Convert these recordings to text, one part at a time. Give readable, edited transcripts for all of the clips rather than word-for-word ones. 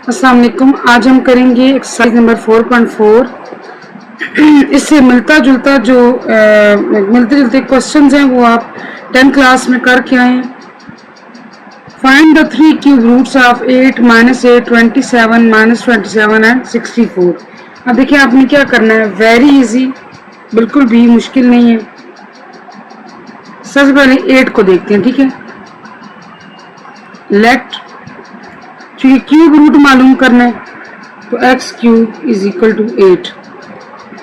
अस्सलाम वालेकुम। आज हम करेंगे एक्सरसाइज नंबर 4.4। इससे मिलते जुलते क्वेश्चंस हैं वो आप 10th क्लास में करके आए हैं। Find the 3 cube roots of 8, -8, 27, -27 and 64। अब देखिए आपने क्या करना है, वेरी इजी, बिल्कुल भी मुश्किल नहीं है। सबसे पहले 8 को देखते हैं, ठीक है। लेट, क्योंकि क्यूब रूट मालूम करना है तो x cube is equal to 8।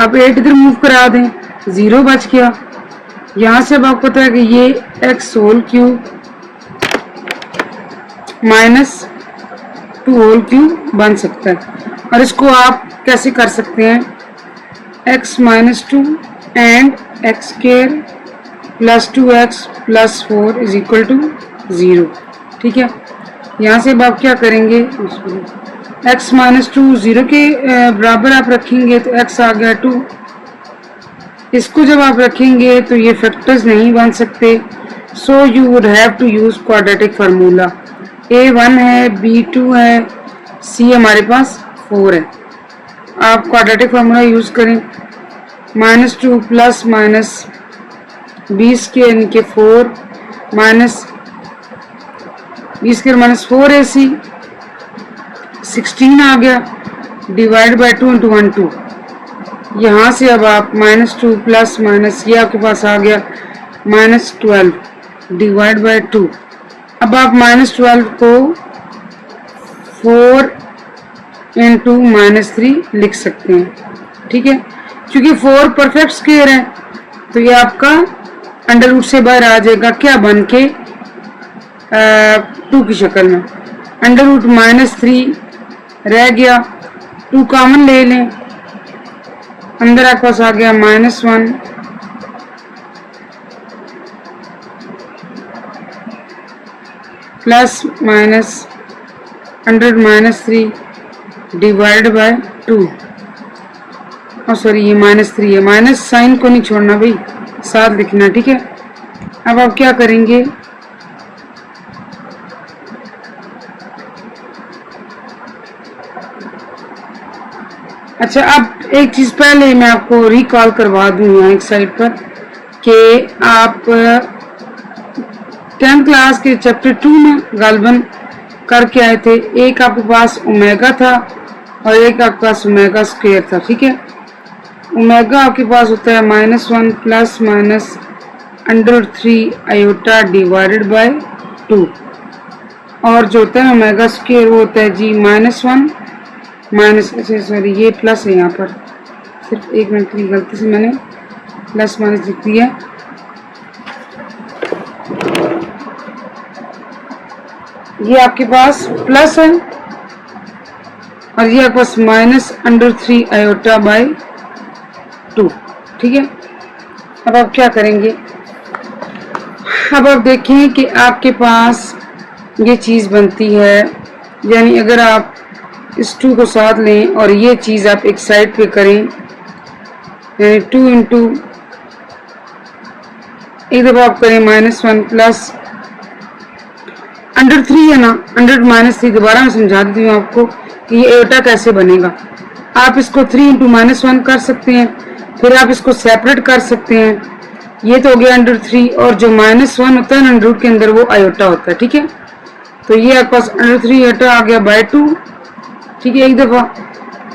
अब 8 इधर मूव करा दें, 0 बच गया। यहां से अब आपको पता है कि ये x whole cube -2 whole cube बन सकता है। और इसको आप कैसे कर सकते हैं, x -2 and x square plus 2x plus 4 is equal to 0, ठीक है। यहाँ से अब आप क्या करेंगे, x -2 0 के बराबर आप रखेंगे तो x आ गया 2। इसको जब आप रखेंगे तो ये फैक्टर्स नहीं बन सकते, so you would have to use quadratic formula. a 1 है, b 2 है, c हमारे पास 4 है। आप क्वाड्रेटिक फार्मूला यूज करें, -2 प्लस माइनस b स्क्वायर यानी कि 4 minus b square minus 4ac 16 आ गया, डिवाइड बाय 2 इंटू 1 2। यहाँ से अब आप -2 प्लस माइनस ये आपके पास आ गया -12 डिवाइड बाय 2। अब आप -12 को 4 इंटू -3 लिख सकते हैं, ठीक है। क्योंकि 4 परफेक्ट स्क्वायर है तो ये आपका अंडर रूट से बाहर आ जाएगा, क्या बन के 2 की शक्ल में। अंडर रूट -3 रह गया, 2 कॉमन ले लें, अंदर आपके पास आ गया -1 plus minus under -3 divide by 2। और सॉरी ये -3 है, माइनस साइन को नहीं छोड़ना भाई, साथ लिखना, ठीक है। अब आप क्या करेंगे, अच्छा अब एक चीज पहले मैं आपको रिकॉल करवा दूं यहाँ एक साइड पर कि आप 10th क्लास के चैप्टर 2 में गालबन करके आए थे। एक आपके पास ओमेगा था और एक आपके पास ओमेगा स्क्वायर था, ठीक है। ओमेगा आपके पास होता है -1 plus minus √3 iota divided by 2, और जो होता है ओमेगा स्क्वायर वो होता है जी -1 माइनस, अच्छा सॉरी ये प्लस है, यहाँ पर सिर्फ एक मिनट की गलती से मैंने प्लस माइनस लिख दिया। ये आपके पास प्लस है और ये आपके पास -√3 आयोटा बाय 2, ठीक है। अब आप क्या करेंगे, अब आप देखें कि आपके पास ये चीज़ बनती है, यानी अगर आप इस 2 को साथ लें और ये चीज़ आप एक साइड पे करें, 2 इंटू एक दफ़ा आप करें -1 प्लस √3 है ना, √-3 दोबारा मैं समझा देती हूँ आपको कि ये एटा कैसे बनेगा। आप इसको 3 इंटू -1 कर सकते हैं, फिर आप इसको सेपरेट कर सकते हैं। ये तो हो गया √3 और जो -1 होता है ना रूट के अंदर वो आयोटा होता है, ठीक है। तो ये आपके पास √3 आयोटा आ गया बाय 2, ठीक है, एक दफ़ा।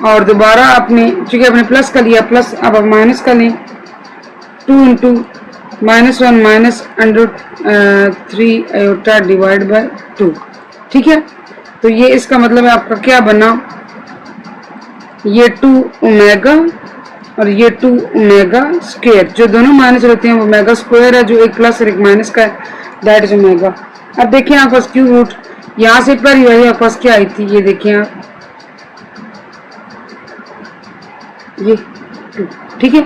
और दोबारा आपने चूँकि आपने प्लस का लिया, प्लस अब आप माइनस का लें, 2 into -1 minus √3 iota divide by 2, ठीक है। तो ये इसका मतलब है आपका क्या बना, ये 2 ओमेगा और ये 2 ओमेगा स्क्वायर, जो दोनों माइनस होते हैं वो ओमेगा स्क्वायर है, जो एक प्लस और एक माइनस का है, दैट इज ओमेगा। अब देखिए आपके पास क्यूब रूट यहाँ से पहली वाली आपके पास क्या आई थी, ये देखिए आप, ये 2, ठीक है।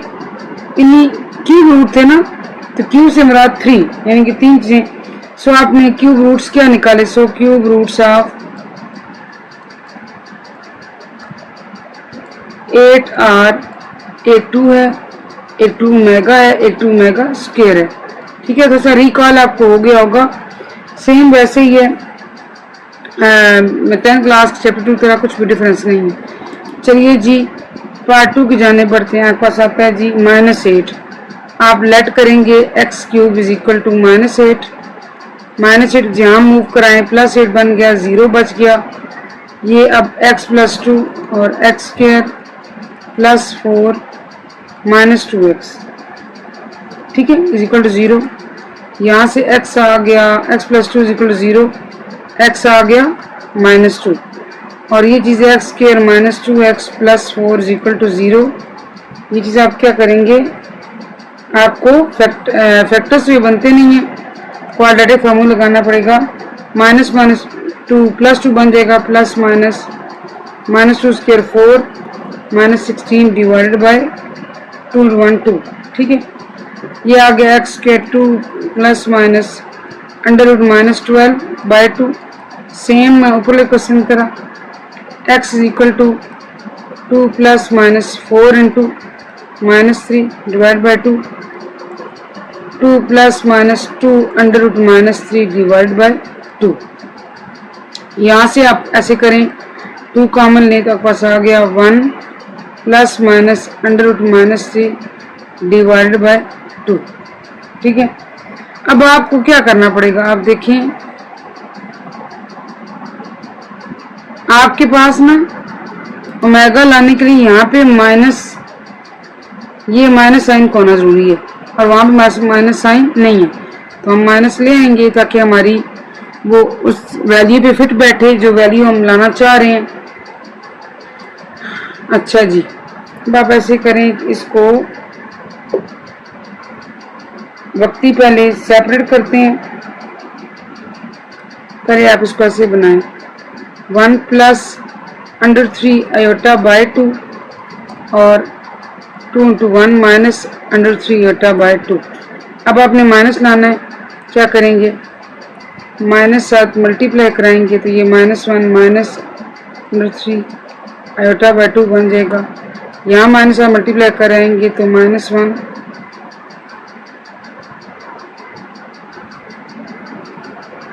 इन्हीं क्यूब रूट थे ना, तो क्यूब से मुराद 3 यानी कि 3 चीजें। सो आपने क्यूब रूट्स क्या निकाले, so cube roots of 8 are, एक 2 है, एक 2 ओमेगा है, एक 2 ओमेगा स्क्वायर है, ठीक है। तो सर रिकॉल आपको हो गया होगा। सेम वैसे ही है, 10th क्लास चैप्टर 2 तरह कुछ भी डिफरेंस नहीं है। चलिए जी पार्ट 2 की जाने बढ़ते हैं। आपके पास आता है जी -8। आप लेट करेंगे x³ इज इक्वल टू -8। -8 जहाँ मूव कराएं +8 बन गया, 0 बच गया। ये अब x + 2 और x² + 4 - 2x, ठीक है, इज इक्वल टू 0। यहाँ से x आ गया, x + 2 is equal to 0, x आ गया -2 और ये चीज़ है x² - 2x + 4 is equal to 0। ये चीज़ आप क्या करेंगे, आपको फैक्टर्स भी बनते नहीं है, क्वाड्रेटिक फार्मूला लगाना पड़ेगा। -2 + 2 बन जाएगा, प्लस माइनस -2² 4 -16 डिवाइडेड बाय 2 1 2, ठीक है। ये आ गया x² 2 + माइनस √-12/2। सेम ऊपरले क्वेश्चन तरह x is equal to 2 + -4 into -3 divide by 2, 2 + -2 √-3 divide by 2। यहाँ से आप ऐसे करें, 2 कॉमन लें तो आपके पास आ गया 1 ± √-3 डिवाइड बाय 2, ठीक है। अब आपको क्या करना पड़ेगा, आप देखें आपके पास ना ओमेगा लाने के लिए यहाँ पे ये माइनस साइन को होना जरूरी है और वहाँ पे माइनस साइन नहीं है, तो हम माइनस ले आएंगे ताकि हमारी वो उस वैल्यू पे फिट बैठे जो वैल्यू हम लाना चाह रहे हैं। अच्छा जी, अब आप ऐसे करें, इसको वक्ती पहले सेपरेट करते हैं। पहले आप इसको ऐसे बनाएं, 1 + √3 आयोटा बाय 2 और 2 × 1 -√3 आयोटा बाय 2। अब आपने माइनस लाना है, क्या करेंगे, -7 मल्टीप्लाई कराएंगे तो ये -1 -√3 आयोटा बाय 2 बन जाएगा। यहाँ -7 मल्टीप्लाई कराएंगे तो -1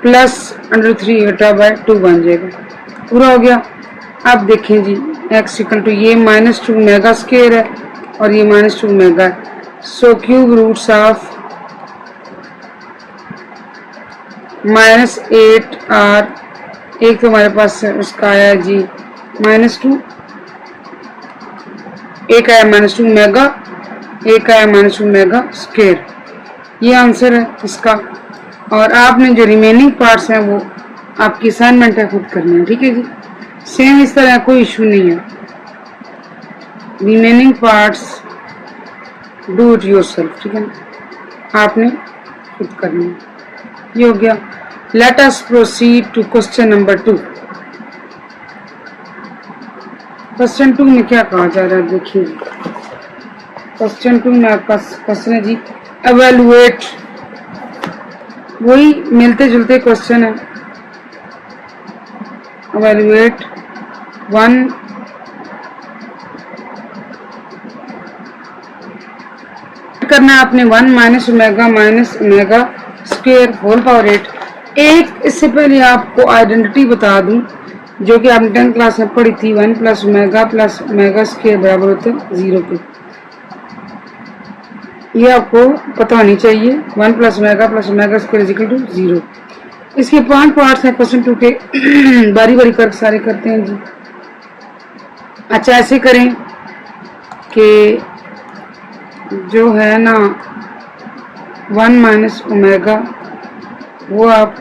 + √3 आयोटा बाय 2 बन जाएगा। पूरा हो गया। अब देखें जी, x इक्वल टू ये -2 मेगा स्क्वायर है और ये -2 मेगा है, सो क्यूब रूट्स ऑफ -8 और एक तो हमारे पास उसका आया जी -2, एक आया -2 मेगा, एक आया -2 मेगा स्क्वायर। ये आंसर है इसका। और आपने जो रिमेनिंग पार्ट्स हैं वो आपकी असाइनमेंट है, खुद करना है, ठीक है जी। सेम इस तरह कोई इशू नहीं है, remaining parts do it yourself, ठीक है ना, आपने खुद करना है। ये हो गया। Let us proceed to question number 2। Question 2 में क्या कहा जा रहा है, देखिए क्वेश्चन 2 में आपका क्वेश्चन है जी एवेलुएट, वही मिलते जुलते क्वेश्चन है। एवेलुएट 1 करना है आपने 1 - ओमेगा स्क्वायर होल पावर 8। एक इससे पहले आपको आइडेंटिटी बता दूं जो कि आपने 10th क्लास में पढ़ी थी, 1 + ओमेगा स्क्वायर बराबर होते हैं 0 के। ये आपको पता होनी चाहिए, 1 + omega square is equal to 0। इसके 5 पार्ट्स हैं क्वेश्चन 2 के, बारी बारी कर सारे करते हैं जी। अच्छा ऐसे करें कि जो है ना 1 - ओमेगा वो आप,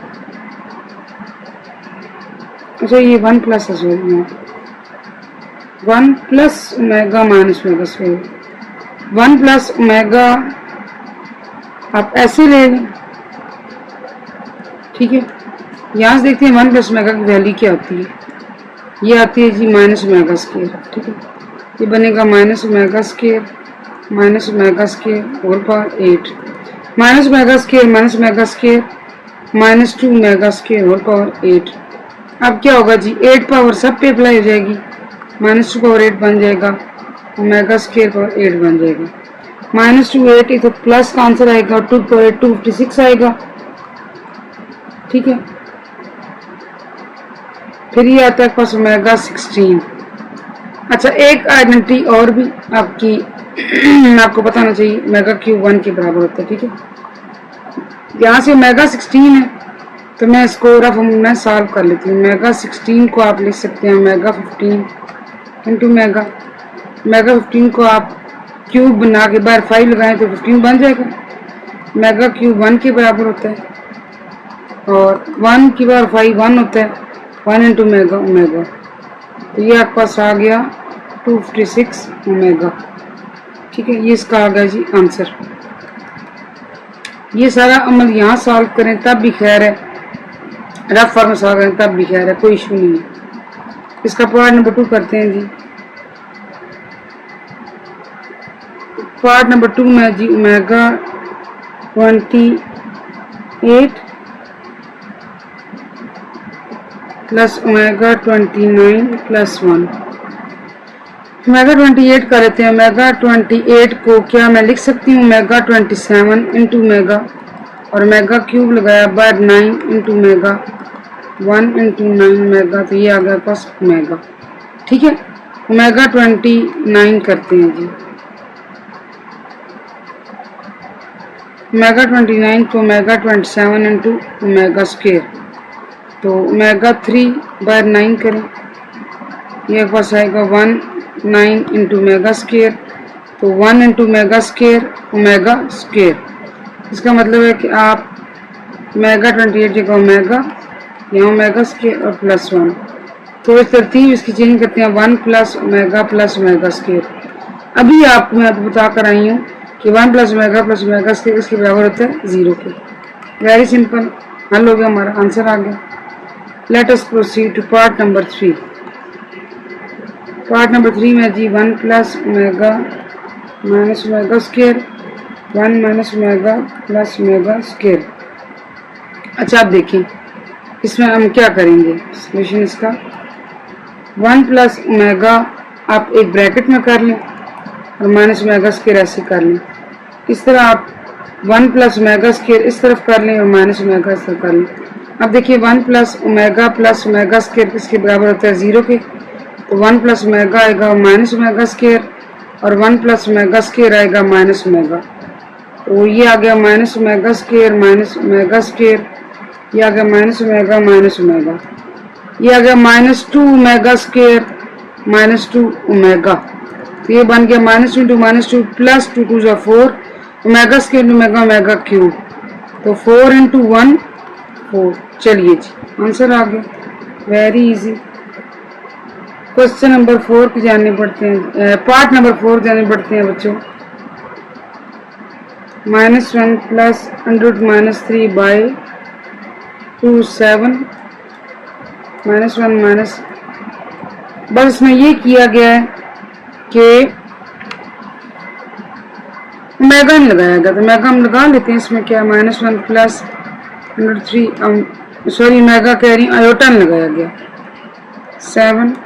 अच्छा ये 1 प्लस है, sorry 1 + omega -omega square, 1 + omega आप ऐसे ले लें, ठीक है। यहाँ से देखते हैं 1 + ओमेगा की वैल्यू क्या होती है, ये आती है जी -ओमेगा स्क्वायर, ठीक है। ये बनेगा -omega square omega square whole power 8, -omega square -omega square -2 omega square whole power 8। अब क्या होगा जी, 8 पावर सब पे अप्लाई हो जाएगी, -2 पावर 8 बन जाएगा, ओमेगा स्क्वायर पावर 8 बन जाएगा। -2 8 तो प्लस का आंसर आएगा, 2 पावर 8 256 आएगा, ठीक है। फिर ये आता है पास ओमेगा 16। अच्छा, एक आइडेंटिटी और भी आपकी आपको पता होना चाहिए, ओमेगा क्यूब 1 के बराबर होता है। ठीक है, यहाँ से ओमेगा 16 है तो मैं इसको रफ में सॉल्व कर लेती हूँ। ओमेगा 16 को आप लिख सकते हैं ओमेगा 15 इंटू ओमेगा 15 को आप क्यूब बना के बाहर 5 लगाएं तो 15 बन जाएगा। ओमेगा क्यूब 1 के बराबर होता है और 1 की बार 5 1 होता है, 1 इंटू ओमेगा तो ये आपके पास आ गया 256 ओमेगा। ठीक है, ये इसका आ गया जी आंसर। ये सारा अमल यहाँ सॉल्व करें तब भी खैर है, रफ फॉर्म सॉल्व करें तब भी खैर है, कोई इशू नहीं है। इसका पार्ट नंबर 2 करते हैं जी। पार्ट नंबर 2 में जी omega 28 plus omega 29 plus 1। Omega 28 का लेते हैं। ओमेगा 28 को क्या मैं लिख सकती हूँ ओमेगा 27 इंटू ओमेगा और ओमेगा क्यूब लगाया बार 9 इंटू ओमेगा 1 इंटू 9 ओमेगा तो ये आ गया पास ओमेगा। ठीक है, ओमेगा 29 करते हैं जी। ओमेगा 29 को ओमेगा 27 इंटू ओमेगा स्क्वायर तो ओमेगा 3 बाय 9 करें, ये पास आएगा 1 9 इंटू ओमेगा स्क्वायर तो 1 इंटू ओमेगा स्क्वायर। इसका मतलब है कि आप ओमेगा 28 जगह ओमेगा यहाँ ओमेगा स्क्वायर और प्लस 1 तो इस तरतीब इसकी चेंज करते हैं 1 प्लस ओमेगा स्क्वायर। अभी आपको मैं बता कर आई हूँ कि 1 प्लस ओमेगा स्क्वायर इसके बराबर होता है 0 के। वेरी सिंपल, हल हो गया, हमारा आंसर आ गया। Let us proceed to part number 3। Part number 3 में जी 1 plus omega minus omega square 1 minus omega plus omega square. अच्छा, आप देखें इसमें हम क्या करेंगे सोल्यूशन इसका। 1 प्लस ओमेगा आप एक ब्रैकेट में कर लें और माइनस ओमेगा स्क्वायर ऐसे कर लें। इस तरह आप 1 प्लस ओमेगा स्क्वायर इस तरफ कर लें और माइनस ओमेगा इस तरफ कर लें। अब देखिए 1 प्लस ओमेगा स्क्वायर किसके बराबर होता है 0 के, तो 1 प्लस ओमेगा आएगा माइनस ओमेगा स्क्वायर और 1 प्लस ओमेगा स्क्वायर आएगा माइनस ओमेगा तो ये आ गया माइनस ओमेगा स्क्वायर ये आ गया माइनस ओमेगा ये आ गया -2 ओमेगा स्क्वायर -2 ओमेगा तो ये बन गया -2 प्लस 2 2 जा 4 ओमेगा स्क्वायर ओमेगा क्यूब तो 4 इंटू 1 4। चलिए जी आंसर आ गया, वेरी इजी। क्वेश्चन नंबर 4 की जानने पड़ते हैं, पार्ट नंबर 4 जानने पड़ते हैं बच्चों। -1 प्लस √-3 बाई 2 7 -1 माइनस, बस इसमें ये किया गया है कि ओमेगा लगाया गया तो ओमेगा हम लगा लेते हैं। इसमें क्या -1 प्लस √3 सॉरी ओमेगा कह रही आयोटा लगाया गया 7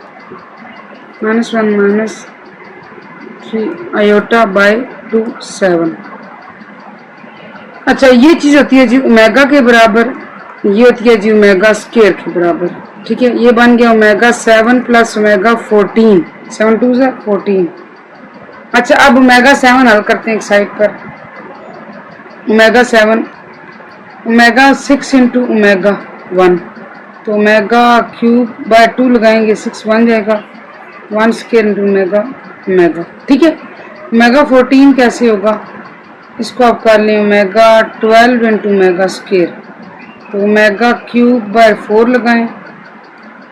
-1 माइनस 3 आयोटा बाय 2 7। अच्छा, ये चीज होती है जी ओमेगा के बराबर, ये होती है जी ओमेगा स्क्वायर के बराबर। ठीक है, ये बन गया ओमेगा 7 प्लस ओमेगा 14 7 2 से 14। अच्छा, अब ओमेगा 7 हल करते हैं एक साइड पर। ओमेगा 7 ओमेगा 6 इंटू ओमेगा 1 तो ओमेगा क्यूब बाय 2 लगाएंगे 6 बन जाएगा 1 स्क्वायर इंटू ओमेगा। ठीक है, ओमेगा 14 कैसे होगा, इसको आप कर लें ओमेगा 12 इंटू ओमेगा स्क्वायर तो ओमेगा क्यूब बाय 4 लगाएं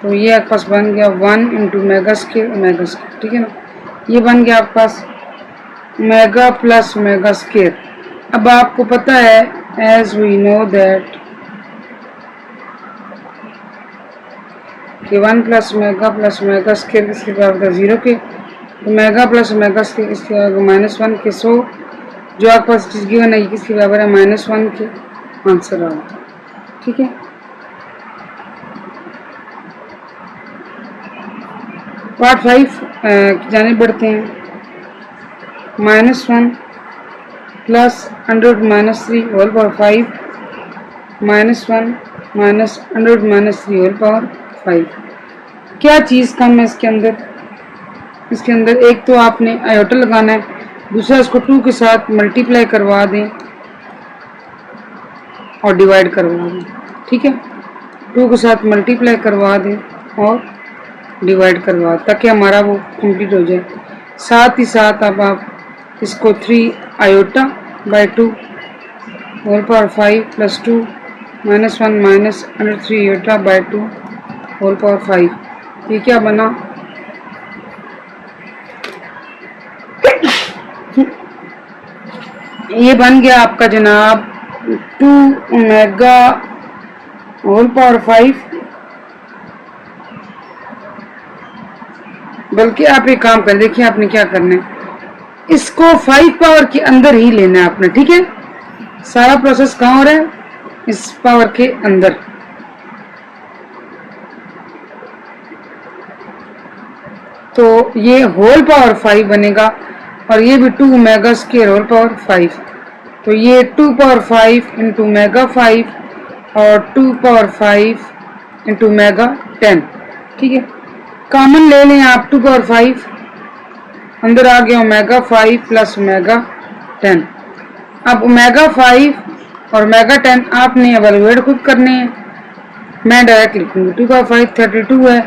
तो ये आपके पास बन गया 1 इंटू ओमेगा स्क्वायर। ठीक है ना, ये बन गया आपके पास ओमेगा प्लस ओमेगा स्क्वायर। अब आपको पता है एज वी नो दैट कि 1 प्लस ओमेगा स्क्वायर किसके बराबर था 0 के, ओमेगा प्लस ओमेगा स्क्वायर इसके बराबर -1 के। सो जो आपके पास चीज गिवन है किसके बराबर है -1 के, आंसर आ गया। ठीक है, पार्ट 5 जाने बढ़ते हैं। -1 plus √-3 whole power 5 -1 minus √-3 whole power 5। क्या चीज़ कम है इसके अंदर? इसके अंदर एक तो आपने आयोटा लगाना है, दूसरा इसको 2 के साथ मल्टीप्लाई करवा दें और डिवाइड करवा दें। ठीक है, 2 के साथ मल्टीप्लाई करवा दें और डिवाइड करवा दें ताकि हमारा वो कंप्लीट हो जाए। साथ ही साथ अब आप इसको 3 iota by 2 whole power 5 plus 2 minus 1 minus under 3 iota by 2 whole power 5, ये क्या बना? ये बन गया आपका जनाब 2 ओमेगा होल पावर 5। बल्कि आप एक काम करें, देखिए आपने क्या करना है, इसको 5 पावर के अंदर ही लेना है आपने। ठीक है, सारा प्रोसेस कहाँ हो रहा है? इस पावर के अंदर। तो ये होल पावर 5 बनेगा और ये भी 2 ओमेगा स्क्वायर होल पावर 5। तो ये 2 पावर 5 इंटू ओमेगा 5 और 2 पावर 5 इंटू ओमेगा 10। ठीक है, कॉमन ले लें आप 2 पावर 5, अंदर आ गया ओमेगा 5 प्लस ओमेगा 10। अब ओमेगा 5 और ओमेगा 10 आपने एवेलुएट खुद करने हैं, मैं डायरेक्ट लिखूंगी। 2 पावर 5 32 है,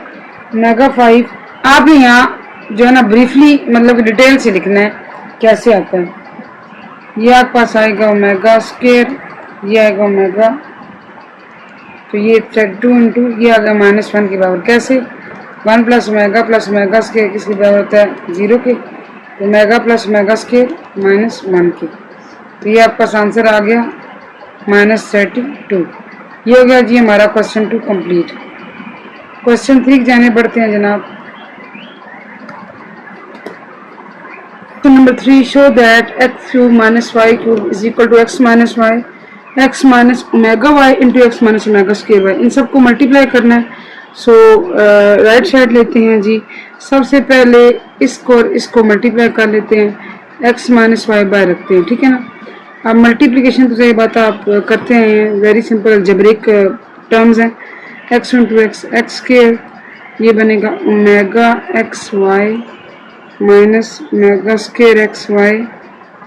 ओमेगा 5 आपने यहाँ जो है ना ब्रीफली मतलब डिटेल से लिखना है कैसे आता है। ये आपके पास आएगा ओमेगा स्क्वायर, ये आएगा ओमेगा, तो ये 32 इंटू ये आ गया -1 के बराबर। कैसे? 1 प्लस ओमेगा स्क्वायर किसके बराबर होता है? 0 के। ओमेगा प्लस ओमेगा स्क्वायर -1 के। तो ये आपका आंसर आ गया -32। ये हो गया जी हमारा क्वेश्चन 2 कंप्लीट। क्वेश्चन 3 जाने पड़ते हैं जनाब। तो number 3, show that x cube minus y cube is equal to x minus y x minus omega y into x minus omega square y. इन सबको मल्टीप्लाई करना है। सो राइट साइड लेते हैं जी। सबसे पहले इसको और इसको मल्टीप्लाई कर लेते हैं, x माइनस वाई बाय रखते हैं। ठीक है ना। अब मल्टीप्लिकेशन तो सही बात आप करते हैं, वेरी सिंपल अलजेब्रिक टर्म्स हैं। x into x x square, ये बनेगा omega x y minus omega square x y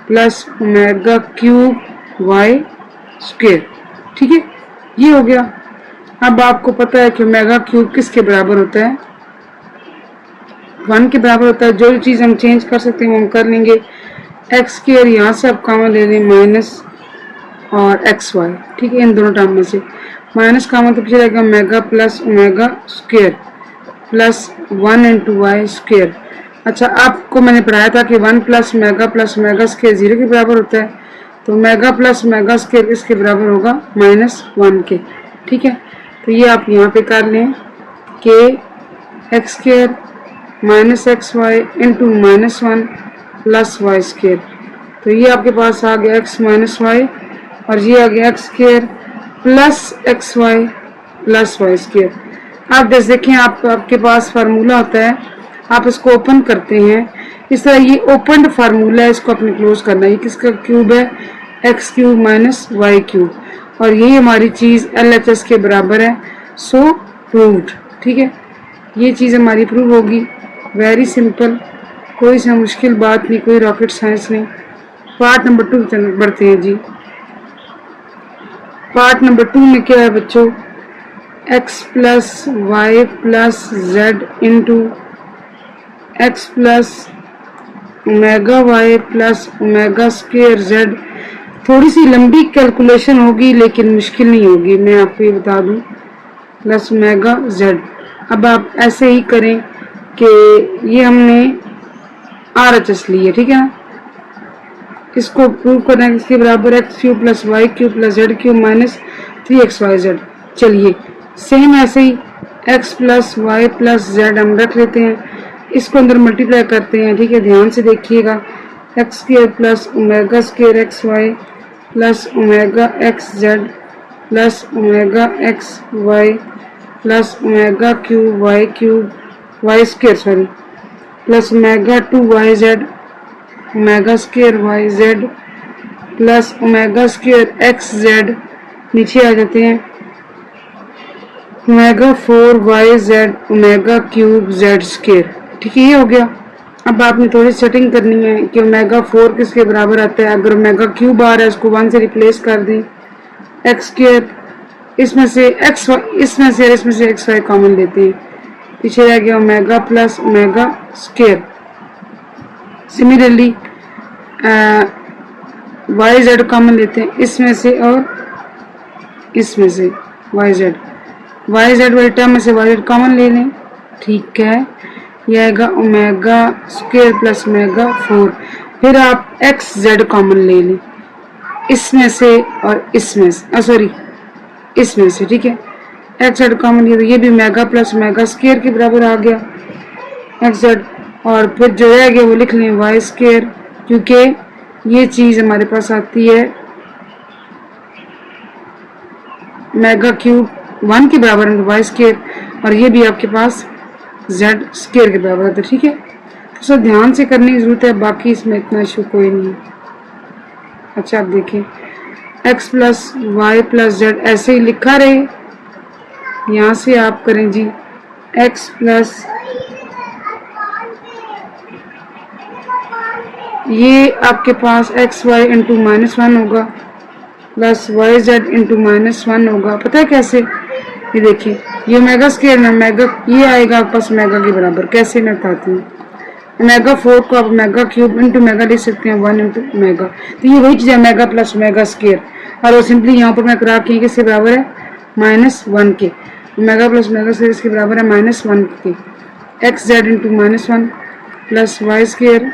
plus omega cube y square. ठीक है, ये हो गया। अब आपको पता है कि ओमेगा क्यूब किसके बराबर होता है? 1 के बराबर होता है। जो चीज़ हम चेंज कर सकते हैं वो हम कर लेंगे। एक्स स्क्वायर यहाँ से आप कॉमन ले लें, माइनस और एक्स वाई। ठीक है, इन दोनों टर्म में से माइनस कॉमन तो पीछे रहेगा omega plus omega square plus 1 into y square. अच्छा, आपको मैंने पढ़ाया था कि 1 प्लस ओमेगा स्क्वायर 0 के बराबर होता है। तो ओमेगा प्लस ओमेगा स्क्वायर इसके बराबर होगा -1 के। ठीक है, तो ये आप यहाँ पे कर लें कि x square minus x y into -1 plus y square. तो ये आपके पास आ गया x माइनस वाई और ये आ गया x square plus x y plus y square. आप जैसे देखें आपके पास फार्मूला होता है, आप इसको ओपन करते हैं इस तरह। ये ओपन फार्मूला है, इसको अपने क्लोज करना है। ये किसका क्यूब है? X cube minus y cube, और ये हमारी चीज़ LHS के बराबर है। So proved. ठीक है, ये चीज़ हमारी प्रूव होगी। वेरी सिंपल, कोई सा मुश्किल बात नहीं, कोई रॉकेट साइंस नहीं। पार्ट नंबर 2 बढ़ते हैं जी। पार्ट नंबर 2 में क्या है बच्चों? x plus y plus z into x plus omega y plus omega square z. थोड़ी सी लंबी कैलकुलेशन होगी लेकिन मुश्किल नहीं होगी, मैं आपको ये बता दूं। Plus omega Z. अब आप ऐसे ही करें कि ये हमने RHS ली है। ठीक है ना, इसको प्रूव करना है इसके बराबर x cube plus y cube plus z cube minus 3xyz। चलिए सेम ऐसे ही x plus y plus z हम रख लेते हैं, इसको अंदर मल्टीप्लाई करते हैं। ठीक है, ध्यान से देखिएगा। X square plus omega square x y plus omega x z plus omega x y plus omega cube y square sorry plus omega 2yz omega square y z plus omega square x z. नीचे आ जाते हैं, omega 4 y z omega cube z square. ठीक है, ये हो गया। अब आपने थोड़ी सेटिंग करनी है कि ओमेगा 4 किसके बराबर आता है। अगर ओमेगा क्यूब आ रहा है उसको 1 से रिप्लेस कर दें। एक्स स्केयर इसमें से एक्स इसमें से एक्स वाई कॉमन लेते हैं, पीछे रह गया omega plus omega square. Similarly y z common लेते हैं इसमें से और इसमें से वाई जेड वाली टर्म में से वाई जेड कॉमन ले लें। ठीक है, यह आएगा ओमेगा स्क्वायर प्लस ओमेगा 4। फिर आप एक्स जेड कॉमन ले लें इसमें से और इसमें से, सॉरी इसमें से। ठीक है, एक्स जेड कॉमन लिया तो ये भी ओमेगा प्लस ओमेगा स्क्वायर के बराबर आ गया एक्स जेड। और फिर जो रह गया वो लिख लें वाई स्क्वायर, क्योंकि ये चीज़ हमारे पास आती है ओमेगा क्यूब 1 के बराबर है वाई स्क्वायर, और ये भी आपके पास जेड स्क्वायर के बराबर है। तो ठीक है, तो सब ध्यान से करने की जरूरत है, बाकी इसमें इतना इशू कोई नहीं है। अच्छा, आप देखें x plus y plus z ऐसे ही लिखा रहे, यहाँ से आप करें जी x प्लस ये आपके पास एक्स वाई इंटू -1 होगा प्लस वाई जेड इंटू -1 होगा। पता है कैसे? ये देखिए, ये ओमेगा स्क्वायर में ओमेगा ये आएगा आपके पास ओमेगा के बराबर। कैसे मैं बताती हूँ। ओमेगा 4 को आप ओमेगा क्यूब इंटू ओमेगा लिख सकते हैं 1 इंटू ओमेगा, तो ये वही चीज़ है ओमेगा प्लस ओमेगा स्क्वायर। और वो सिंपली यहाँ पर मैं करा के किसके बराबर है -1 के। ओमेगा प्लस ओमेगा स्क्वायर इसके बराबर है -1 के। X z into -1 plus y square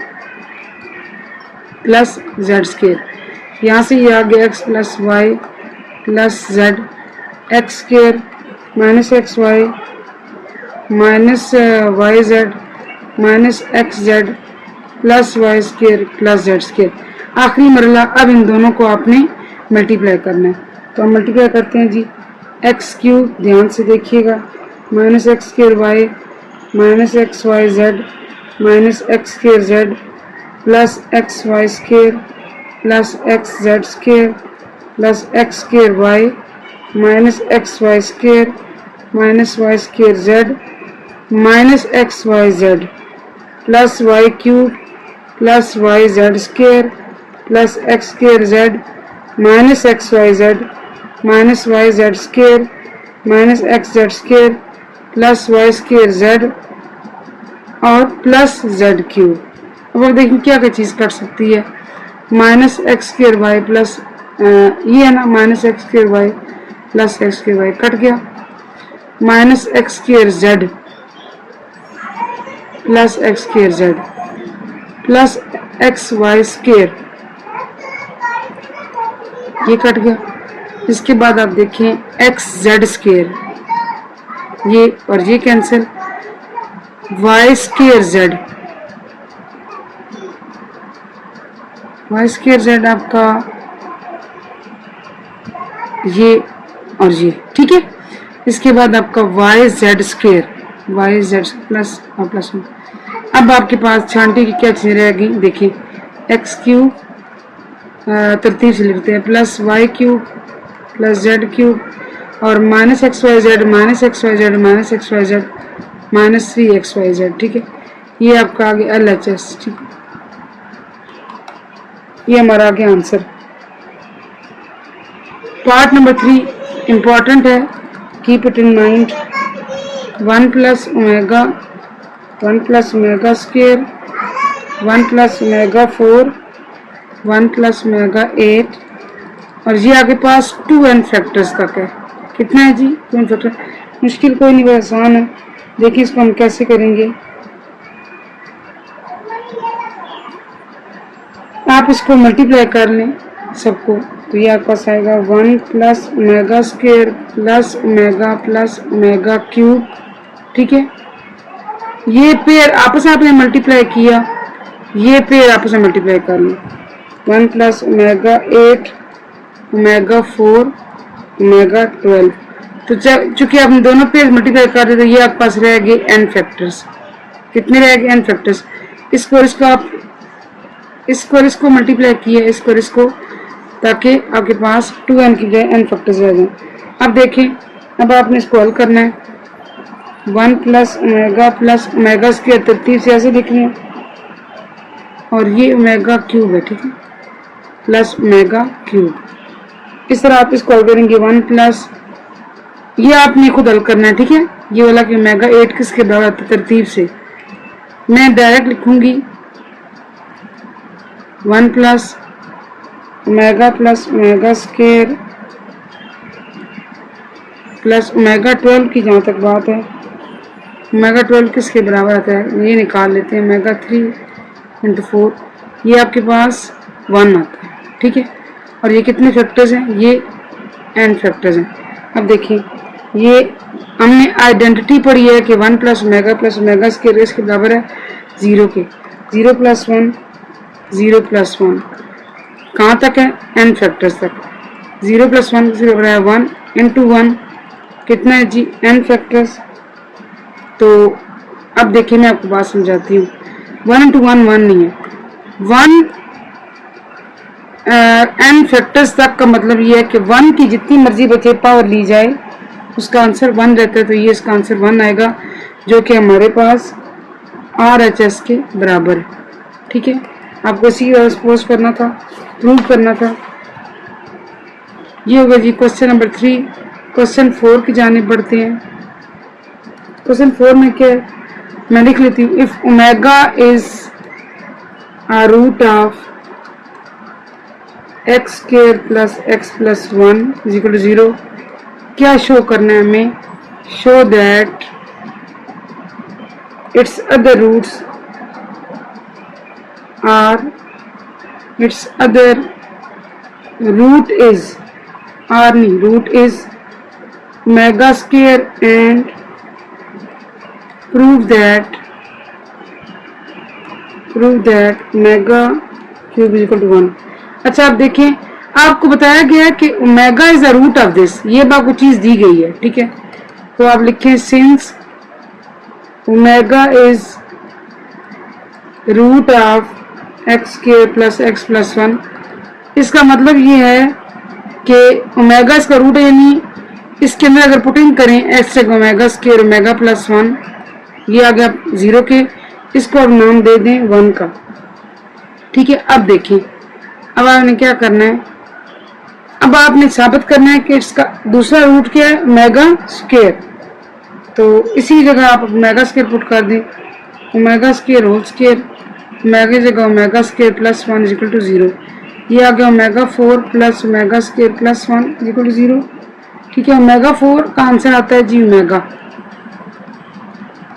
plus z square. यहाँ से ये आ गया x plus y plus z x square minus x y minus y z minus x z plus y square plus z square. आखिरी मरला, अब इन दोनों को आपने मल्टीप्लाई करना है। तो हम मल्टीप्लाई करते हैं जी। एक्स क्यूब, ध्यान से देखिएगा, minus x square y minus x y z minus x square z plus x y square plus x z square plus x square y minus x y square minus y square z minus x y z plus y cube plus y z square plus x square z minus x y z minus y z square minus x z square plus y square z और plus z cube. अब आप देखिए क्या क्या चीज़ कर सकती है। Minus x square y plus ये है ना, minus x square y plus x square y cut गया, minus x square z plus x square z plus x y square ये कट गया। इसके बाद आप देखें एक्स जेड स्क्वायर ये और ये cancel, y square z y square z आपका ये और ये। ठीक है, इसके बाद आपका y z square y z plus और प्लस 1। अब आपके पास छांटे की क्या चीज़ रहेगी, देखिए एक्स क्यूब तरतीब से लिखते हैं plus y cube plus z cube और minus x y z minus x y z minus x y z minus 3 XY Z। ठीक है, ये आपका आ गया LHS। ठीक है, ये हमारा आ गया आंसर। पार्ट नंबर 3 इम्पॉर्टेंट है, keep it in mind. 1 plus omega square 1 plus omega 4 1 plus omega 8 और ये आगे पास 2n फैक्टर्स तक है। कितना है जी 2n फैक्टर। मुश्किल कोई नहीं, बहुत आसान है। देखिए इसको हम कैसे करेंगे। आप इसको मल्टीप्लाई कर लें सबको, तो ये आपके पास आएगा 1 plus omega square plus omega cube. ठीक है, ये पेयर आपस में आपने मल्टीप्लाई किया, ये पेयर आपस में मल्टीप्लाई कर लें। 1 प्लस ओमेगा 8 ओमेगा 4 ओमेगा 12। तो चूंकि आपने दोनों पेयर मल्टीप्लाई कर दिए तो ये आपके पास रह गए n फैक्टर्स। कितने रह गए n फैक्टर्स। इसको आप इसको मल्टीप्लाई किए इसको ताकि आपके पास 2n की जगह n फैक्टर्स रह जाएं। अब देखें अब आपने इसको हल करना है। 1 प्लस ओमेगा स्क्वायर तरतीब से ऐसे लिखनी है, और ये ओमेगा क्यूब है, ठीक है, प्लस ओमेगा क्यूब। इस तरह आप इसको हल करेंगे। 1 प्लस, ये आपने खुद हल करना है, ठीक है। ये वाला कि ओमेगा 8 किसके बराबर आता है तरतीब से, मैं डायरेक्ट लिखूंगी 1 plus omega square plus omega 12 की जहाँ तक बात है, ओमेगा 12 किसके बराबर आता है, ये निकाल लेते हैं। ओमेगा 3 × 4, ये आपके पास 1 आता है, ठीक है। और ये कितने फैक्टर्स हैं, ये n फैक्टर्स हैं। अब देखिए, ये हमने आइडेंटिटी पढ़ी है कि 1 प्लस ओमेगा स्क्वायर इसके बराबर है 0 के। 0 प्लस 1 कहाँ तक है, n फैक्टर्स तक। 0 प्लस 1 किसके बराबर है 1 इंटू 1 कितना है जी, n फैक्टर्स। तो अब देखिए मैं आपको बात समझाती हूँ। 1 इंटू 1 1 नहीं है, 1 n फैक्टर्स तक का मतलब ये है कि 1 की जितनी मर्जी बचे पावर ली जाए उसका आंसर 1 रहता है। तो ये इसका आंसर 1 आएगा, जो कि हमारे पास RHS के बराबर है, ठीक है। आपको इसी सपोज करना था, प्रूव करना था। ये होगा जी क्वेश्चन नंबर 3। क्वेश्चन 4 की जानिब बढ़ते हैं। क्वेश्चन 4 में क्या है, मैं लिख लेती हूँ। If omega is a root of x square plus x plus 1 is equal to 0, क्या शो करना है हमें, show that its other roots are, its other root is, r नहीं, root is omega square and prove that omega cube is equal to 1। अच्छा, आप देखें, आपको बताया गया है कि omega is the root of this, ये आपको चीज दी गई है, ठीक है। तो आप लिखें since omega is root of x square plus x plus 1। इसका मतलब ये है कि ओमेगा इसका रूट है, यानी इसके अंदर अगर पुटिंग करें एक्स से ओमेगा स्क्वायर ओमेगा प्लस 1, ये आ गया 0 के, इसको अब नाम दे दें 1 का, ठीक है। अब देखिए, अब आपने क्या करना है, अब आपने साबित करना है कि इसका दूसरा रूट क्या है, ओमेगा स्क्वायर। तो इसी जगह आप ओमेगा स्क्वायर पुट कर दें, omega square whole square, omega जगह omega square plus 1 is equal to 0। ये आ गया omega 4 plus omega square plus 1 is equal to 0, ठीक है। ओमेगा 4 का आंसर आता है जी ओमेगा,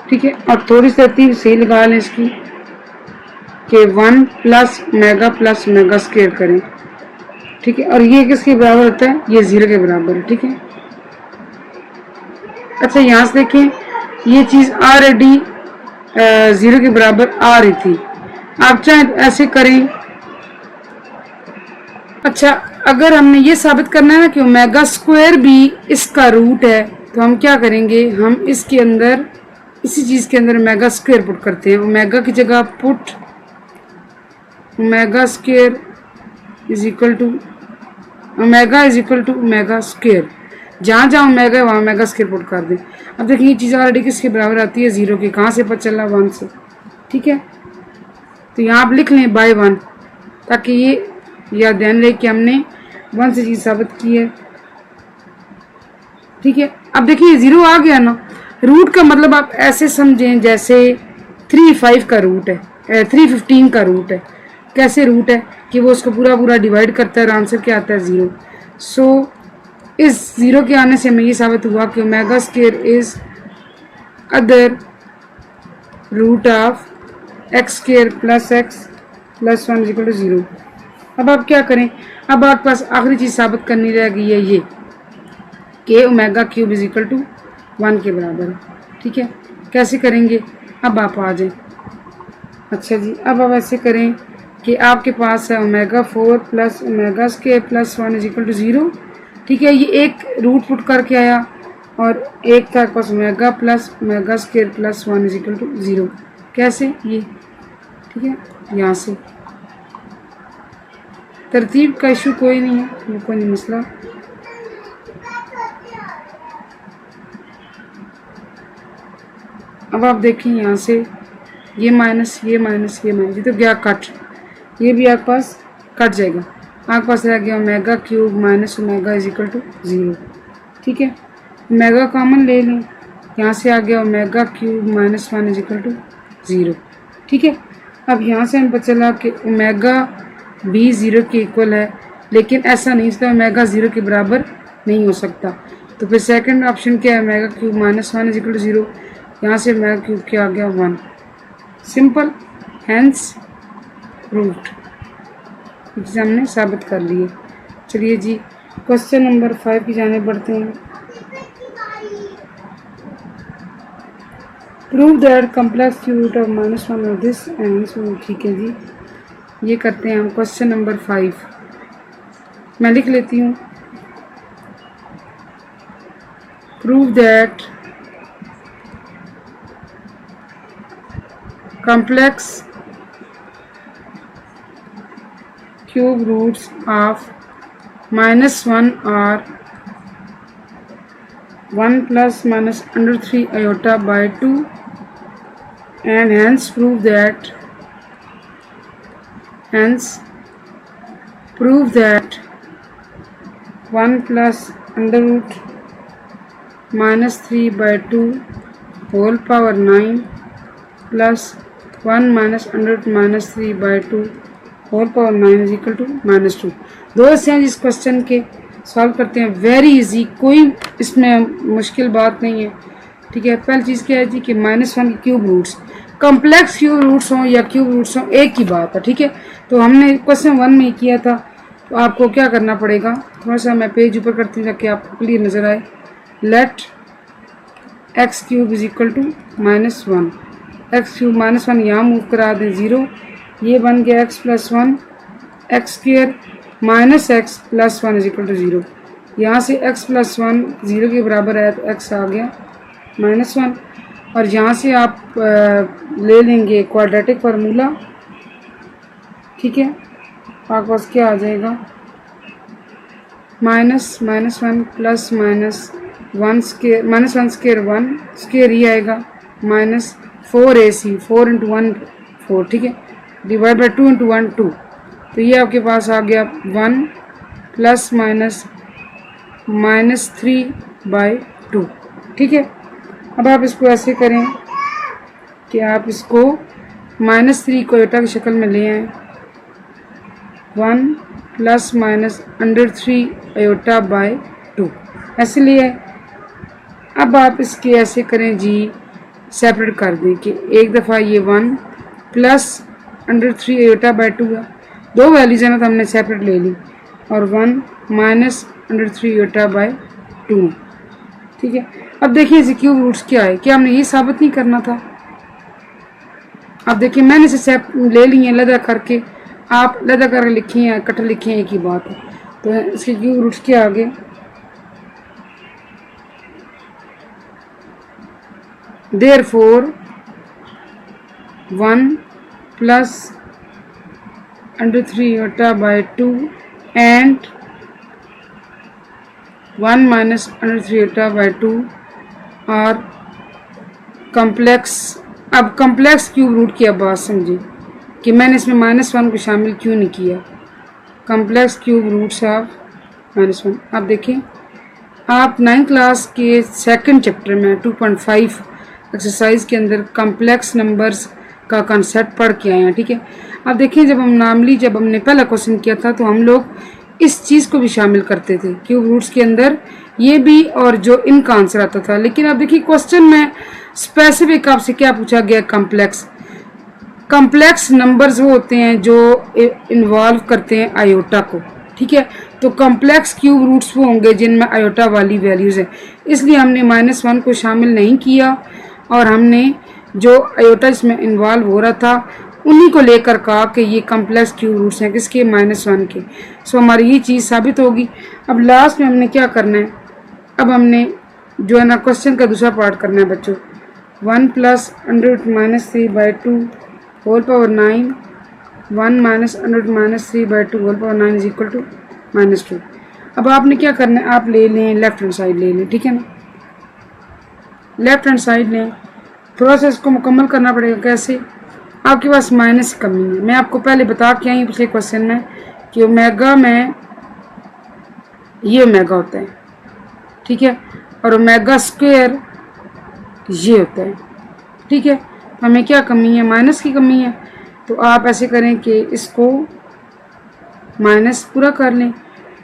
ठीक है। और थोड़ी सी तरतीब सही लगा लें इसकी कि 1 प्लस ओमेगा स्क्वायर करें, ठीक है। और ये किसके बराबर होता है, ये 0 के बराबर है, ठीक है। अच्छा, यहाँ से देखें, ये चीज़ ऑलरेडी 0 के बराबर आ रही थी। आप चाहे ऐसे करें। अच्छा, अगर हमने ये साबित करना है ना कि ओमेगा स्क्वायर भी इसका रूट है, तो हम क्या करेंगे, हम इसके अंदर इसी चीज़ के अंदर ओमेगा स्क्वायर पुट करते हैं। ओमेगा की जगह put omega square is equal to omega square, जहाँ जहाँ ओमेगा है वहाँ ओमेगा स्क्वायर पुट कर दें। अब देखिए, ये चीज़ ऑलरेडी किसके बराबर आती है, 0 के। कहाँ से पता चला, 1 से, ठीक है। तो यहाँ आप लिख लें बाय 1, ताकि ये याद ध्यान रहे कि हमने 1 से चीज़ साबित की है, ठीक है। अब देखिए 0 आ गया ना, रूट का मतलब आप ऐसे समझें जैसे 3 का रूट है, 315 का रूट है। कैसे रूट है कि वो उसको पूरा पूरा डिवाइड करता है और आंसर क्या आता है 0। सो इस 0 के आने से हमें ये साबित हुआ कि omega square is other root of x square plus x plus 1 equal to 0। अब आप क्या करें, अब आपके पास आखिरी चीज़ साबित करनी रह गई है ये कि omega cube is equal to 1 के बराबर है, ठीक है। कैसे करेंगे, अब आप आ जाएं। अच्छा जी, अब आप ऐसे करें कि आपके पास है omega 4 plus omega square plus 1 is equal to 0, ठीक है। ये एक रूट पुट करके आया और एक था पास omega plus omega square plus 1 is equal to 0। कैसे, ये, ठीक है। यहाँ से तरतीब का इशू कोई नहीं है, कोई नहीं मसला। अब आप देखिए यहाँ से ये माइनस ये माइनस ये माइनस, ये तो गया कट, ये भी आपके पास कट जाएगा। आपके पास रह गया omega cube minus omega is equal to 0। ठीक है, ओमेगा कॉमन ले लें, यहाँ से आ गया omega cube minus 1 is equal to 0। ठीक है, अब यहाँ से हमें पता चला कि ओमेगा भी 0 के इक्वल है, लेकिन ऐसा नहीं, इसका ओमेगा 0 के बराबर नहीं हो सकता। तो फिर सेकंड ऑप्शन क्या है, omega cube minus 1 is equal to 0। यहाँ से ओमेगा क्यूब क्या आ गया 1। सिंपल, हैंस प्रूव्ड, इसे हमने साबित कर लिए। चलिए जी क्वेश्चन नंबर 5 की जाने बढ़ते हैं। Prove that complex cube root of -1 of this and so. ठीक है जी, ये करते हैं हम क्वेश्चन नंबर 5। मैं लिख लेती हूँ, prove that complex cube roots of -1 are 1 plus minus under 3 iota by 2, and hence prove that 1 plus under root minus 3 by 2 whole power 9 plus 1 minus under root minus 3 by 2 whole power 9 is equal to -2। दो ऐसे हैं जिस question के solve करते हैं, very easy, कोई इसमें मुश्किल बात नहीं है। ठीक है, पहली चीज़ क्या है जी कि -1 के cube roots, complex cube roots हों या क्यूब रूट्स हों, एक ही बात है। ठीक है, तो हमने क्वेश्चन 1 में किया था, तो आपको क्या करना पड़ेगा, थोड़ा सा मैं पेज ऊपर करती हूँ ताकि आपको क्लियर नज़र आए। Let x cube is equal to -1, x cube -1 यहाँ मूव करा दें 0, ये बन गया x plus 1, x square minus x plus 1 is equal to 0। यहाँ से x प्लस 1 0 के बराबर है, तो x आ गया -1, और यहाँ से आप ले लेंगे क्वाड्रेटिक फार्मूला। ठीक है, आपके पास क्या आ जाएगा, -1 प्लस -1 स्क्वेयर 1 स्क्वेयर ही आएगा, -4ac 4 इंटू 1 4। ठीक है, डिवाइड बाई 2 इंटू 1 2, तो ये आपके पास आ गया 1 प्लस माइनस -3/2। ठीक है, अब आप इसको ऐसे करें कि आप इसको -3 को एटा की शक्ल में ले आएँ, 1 plus minus under 3 iota by 2 ऐसे ले आए। अब आप इसके ऐसे करें जी, सेपरेट कर दें कि एक दफ़ा ये 1 प्लस अंडर 3 आयोटा बाय 2 है, दो वैल्यूज है ना, तो हमने सेपरेट ले ली, और 1 माइनस अंडर 3 आयोटा बाय 2। ठीक है, अब देखिए इसे क्यूब रूट्स क्या है, क्या हमने ये साबित नहीं करना था। अब देखिए मैंने इसे ले लिए हैं लदा करके, आप लदा करके लिखे हैं इकट्ठे लिखे हैं, एक ही बात है। तो इसके क्यूब रूट्स क्या आगे, therefore 1 plus under 3 iota by 2 and 1 minus under 3 iota by 2 और कम्प्लेक्स। अब कम्प्लेक्स क्यूब रूट की अब बात समझिए कि मैंने इसमें -1 को शामिल क्यों नहीं किया। कम्प्लेक्स क्यूब रूट्स ऑफ -1, आप देखें आप 9th क्लास के सेकंड चैप्टर में 2.5 एक्सरसाइज के अंदर कम्प्लेक्स नंबर्स का कॉन्सेप्ट पढ़ के आए हैं। ठीक है, अब देखिए जब हमने पहला क्वेश्चन किया था तो हम लोग इस चीज़ को भी शामिल करते थे क्यूब रूट्स के अंदर, ये भी, और जो इनका आंसर आता था। लेकिन अब देखिए क्वेश्चन में स्पेसिफिक आपसे क्या पूछा गया, कम्प्लेक्स नंबर्स वो होते हैं जो इन्वॉल्व करते हैं आयोटा को। ठीक है, तो कम्प्लेक्स क्यूब रूट्स वो होंगे जिनमें आयोटा वाली वैल्यूज़ हैं, इसलिए हमने -1 को शामिल नहीं किया और हमने जो आयोटा इसमें इन्वॉल्व हो रहा था उन्हीं को लेकर कहा कि ये कम्प्लेक्स क्यूब रूट्स हैं, किसके, -1 के। सो हमारी ये चीज़ साबित होगी। अब लास्ट में हमने क्या करना है, अब हमने जो है ना क्वेश्चन का दूसरा पार्ट करना है बच्चों, 1 plus under root -3 by 2 whole power 9, 1 minus under root -3 by 2 whole power 9 is equal to -2। अब आपने क्या करना है, आप ले लें लेफ्ट हैंड साइड ले लें। ठीक है ना, लेफ्ट हैंड साइड लें, थोड़ा सा इसको मुकम्मल करना पड़ेगा। कैसे? आपके पास माइनस की कमी है। मैं आपको पहले बता के आई पिछले क्वेश्चन में कि ओमेगा में ये ओमेगा होता है, ठीक है, और ओमेगा स्क्वायर ये होता है, ठीक है। हमें क्या कमी है? माइनस की कमी है। तो आप ऐसे करें कि इसको माइनस पूरा कर लें,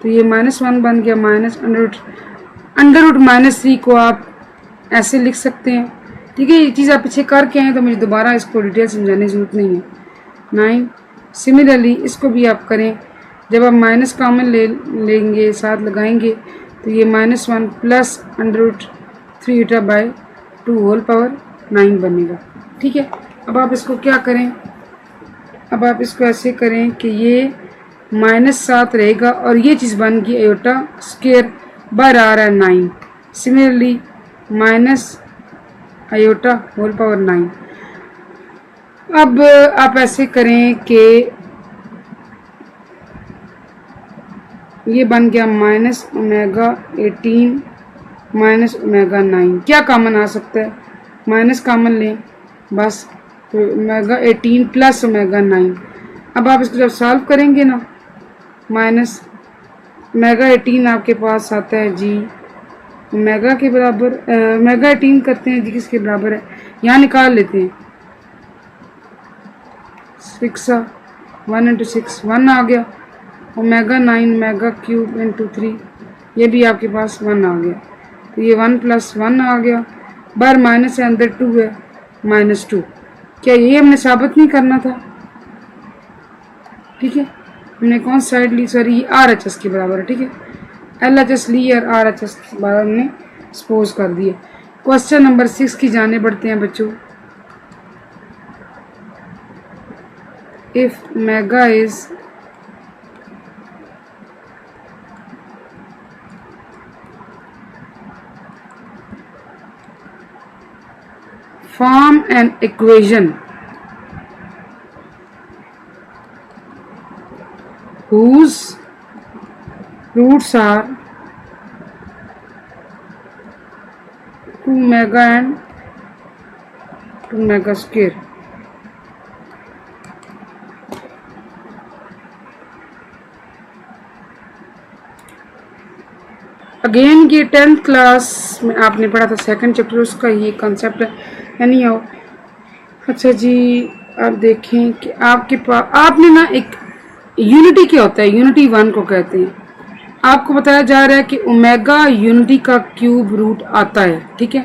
तो ये -1 बन गया, माइनस अंडर रूट -3 को आप ऐसे लिख सकते हैं, ठीक है। ये चीज़ आप पीछे करके आए तो मुझे दोबारा इसको डिटेल समझाने की जरूरत नहीं है। 9 सिमिलरली इसको भी आप करें। जब आप माइनस कॉमन लेंगे, साथ लगाएंगे, तो ये -1 प्लस √3/2 होल पावर 9 बनेगा, ठीक है। अब आप इसको क्या करें? अब आप इसको ऐसे करें कि ये -7 रहेगा और ये चीज़ बन गई आयोटा स्क्वायर, बाहर आ रहा है 9। Similarly minus iota whole power 9। अब आप ऐसे करें कि ये बन गया -ओमेगा18 -ओमेगा9। क्या कॉमन आ सकता है? माइनस कॉमन लें बस, तो ओमेगा18 प्लस ओमेगा9। अब आप इसको जब सॉल्व करेंगे ना, माइनस ओमेगा18 आपके पास आता है जी ओमेगा के बराबर, ओमेगा18 करते हैं जी किसके बराबर है, यहाँ निकाल लेते हैं। 6 1 × 6 1 आ गया। ओमेगा9 ओमेगा क्यूब × 3, ये भी आपके पास 1 आ गया। तो ये 1 + 1 आ गया, बाहर माइनस है, अंदर 2 है, -2। क्या ये हमने साबित नहीं करना था? ठीक है, हमने कौन साइड ली? सॉरी, ये RHS के बराबर है, ठीक है। LHS ली और RHS के बराबर हमने सपोज कर दिया। क्वेश्चन नंबर 6 की जाने बढ़ते हैं बच्चों। If omega is form an equation whose roots are 2 omega and 2 omega square. Again ये 10th क्लास में आपने पढ़ा था, सेकंड चैप्टर, उसका ये कॉन्सेप्ट है। यानी आओ, अच्छा जी, आप देखें कि आपके पास आपने ना एक यूनिटी क्या होता है, यूनिटी 1 को कहते हैं। आपको बताया जा रहा है कि ओमेगा यूनिटी का क्यूब रूट आता है, ठीक है।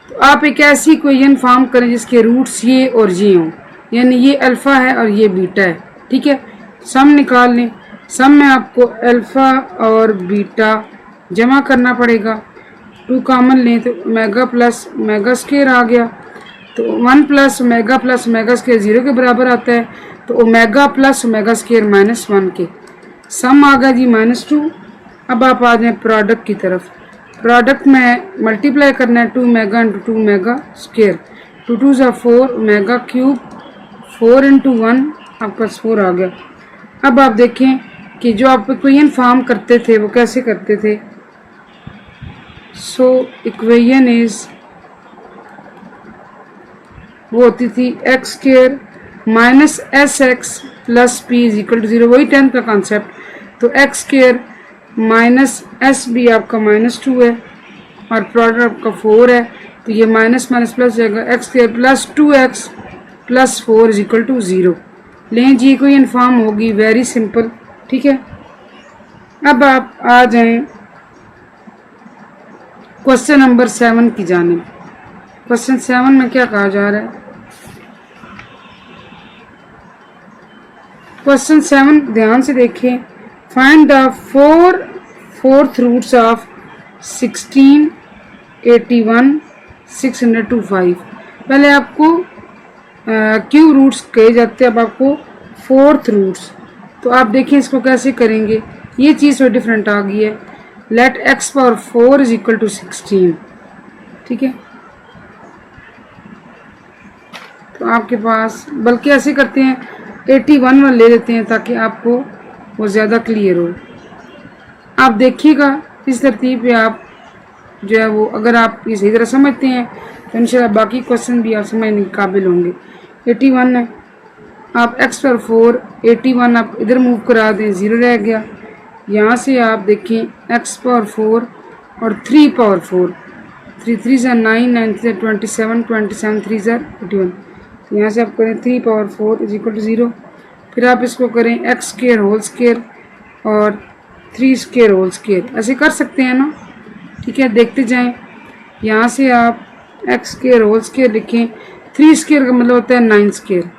तो आप एक ऐसी इक्वेशन फॉर्म करें जिसके रूट्स ये और ये हों, यानी ये अल्फ़ा है और ये बीटा है, ठीक है। सम निकाल लें। सम में आपको अल्फ़ा और बीटा जमा करना पड़ेगा। 2 कॉमन लें तो ओमेगा प्लस ओमेगा स्क्वायर आ गया। तो 1 + ओमेगा प्लस ओमेगा स्क्वायर 0 के बराबर आता है। तो ओमेगा प्लस ओमेगा स्क्वायर -1 के सम आ गया जी -2। अब आप आ जाए प्रोडक्ट की तरफ। प्रोडक्ट में मल्टीप्लाई करना है 2 omega × 2 omega square. 2 2 = 4, omega cube 4 × 1 आपका 4 आ गया। अब आप देखें कि जो आप इक्वेशन फॉर्म करते थे वो कैसे करते थे। सो इक्वेशन इज वो होती थी x² -sx + p = 0, वही 10th का कॉन्सेप्ट। तो x² -sb आपका -2 है और प्रोडक्ट आपका 4 है। तो ये माइनस माइनस प्लस जाएगा, x² + 2x + 4 = 0। लें जी, कोई इन्फॉर्म होगी, वेरी सिंपल, ठीक है। अब आप आ जाएं क्वेश्चन नंबर 7 की जानिब। क्वेश्चन 7 में क्या कहा जा रहा है? क्वेश्चन 7 ध्यान से देखें। Find the 4th roots of 16, 81, 625। पहले आपको क्यों रूट्स कहे जाते हैं, अब आपको 4th रूट्स। तो आप देखिए इसको कैसे करेंगे। ये चीज़ तो डिफरेंट आ गई है। लेट x⁴ = 16, ठीक है। तो आपके पास, बल्कि ऐसे करते हैं 81 वाला ले लेते हैं ताकि आपको वो ज़्यादा क्लियर हो। आप देखिएगा इस तरतीब पे आप जो है वो, अगर आप ये सही तरह समझते हैं तो इंशाल्लाह बाकी क्वेश्चन भी आप समझने के काबिल होंगे। 81 है, आप x पर 4, 81 आप इधर मूव करा दें, 0 रह गया। यहाँ से आप देखें x पावर 4 और 3 पावर 4, 3 3 ज़ा 9, 9 3 27, 27 3 ज़ा 81। यहाँ से आप करें 3 पावर 4 इज इक्वल टू 0। फिर आप इसको करें x स्क्वायर होल स्क्वायर और 3 स्क्वायर होल स्क्वायर, ऐसे कर सकते हैं ना, ठीक है। देखते जाएं, यहाँ से आप x स्क्वायर होल स्क्वायर लिखें, 3 स्क्वायर का मतलब होता है 9 स्क्वायर,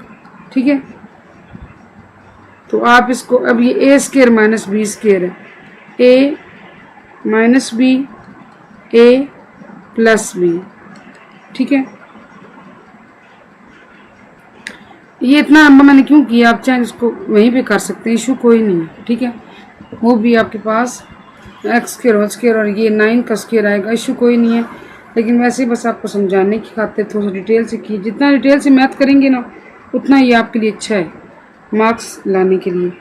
ठीक है। तो आप इसको, अब ये a square minus b square है, a minus b, a plus b, ठीक है। ये इतना लंबा मैंने क्यों किया, आप चाहे इसको वहीं पे कर सकते हैं, इशू कोई नहीं है, ठीक है। वो भी आपके पास x स्क्वायर होल स्क्वायर और ये 9 का स्क्वायर आएगा, इशू कोई नहीं है। लेकिन वैसे बस आपको समझाने की खातिर थोड़ा सा डिटेल से की, जितना डिटेल से मैथ करेंगे ना उतना ही आपके लिए अच्छा है मार्क्स लाने के लिए।